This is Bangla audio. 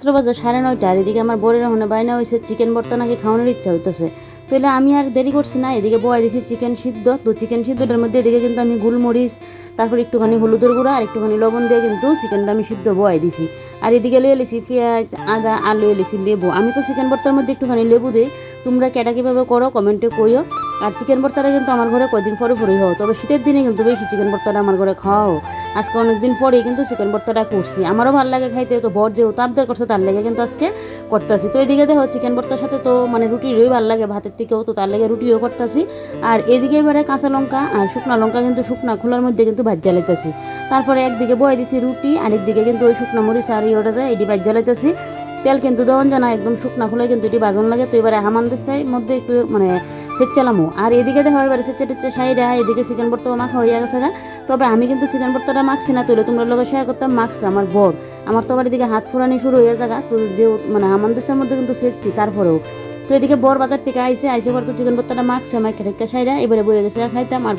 মাত্র বাজে 9:30, আর এদিকে আমার বরের ওখানে বাইনা হয়েছে চিকেন ভর্তা নাকি খাওয়ানোর ইচ্ছা হইতেছে। তাহলে আমি আর দেরি করছি না, এদিকে বয় দিয়েছি চিকেন সিদ্ধ। তো চিকেন সিদ্ধটার মধ্যে এদিকে কিন্তু আমি গোলমরিচ, তারপর একটুখানি হলুদের গুঁড়া আর একটুখানি লবণ দিয়ে কিন্তু চিকেনটা আমি সিদ্ধ বয় দিছি। আর এদিকে লয়ে এলেছি পেঁয়াজ, আদা, আলু, এলেছি লেবু। আমি তো চিকেন ভর্তার মধ্যে একটুখানি লেবু দিই, তোমরা কেটা কীভাবে করো কমেন্টে কইও। আর চিকেন ভর্তাটা কিন্তু আমার ঘরে কয়দিন পরে পরেই হয়, তবে শীতের দিনে কিন্তু বেশি চিকেন ভর্তাটা আমার ঘরে খাওয়া হয়। আজকে অনেকদিন পরেই কিন্তু চিকেন ভর্তাটা করছি, আমারও ভালো লাগে খাইতে। তো বর যেহেতু আবদার করছে তার লেগে কিন্তু আজকে করতেছি। তো এদিকে দেখো চিকেন ভর্তার সাথে তো মানে রুটিরই ভালো লাগে ভাতের থেকেও, তো তার লেগে রুটিও করতেছি। আর এদিকে এবারে কাঁচা লঙ্কা আর শুকনা লঙ্কা কিন্তু শুকনা খোলার মধ্যে কিন্তু ভাজ জ্বালাইতেছি। তারপরে একদিকে বয়ে দিছি রুটি, আরেকদিকে কিন্তু ওই শুকনা মরিচ আর ইয়েটা যায় এটি ভাজ জ্বালাইতেছি। তেল কিন্তু দেওয়ান জানা একদম শুকনা খোলায় কিন্তু এটি বাজন লাগে। তো এবারে হামান দিস্তার মধ্যে একটু মানে সেচ্চালামো। আর এদিকে দেখো এবারে সেচ্চা টেচ্চা সাইডা এদিকে চিকেন ভর্তা মাখা হয়ে গেছে গা। তবে আমি কিন্তু চিকেন ভর্তাটা মাখছি না, তুলে তোমরা লোকের শেয়ার করতাম, মাখছে আমার বর। আমার তো আবার এদিকে হাত ফুরানি শুরু হয়ে যাগা। তো যে মানে হামান দিস্তার মধ্যে কিন্তু সেচ্ছি তারপরেও। তো এদিকে বর বাজার থেকে আইসে পর তো চিকেন ভর্তাটা মাখছে আমার খেটে সাইডা, এবারে বয়ে গেছে খাইতাম। আর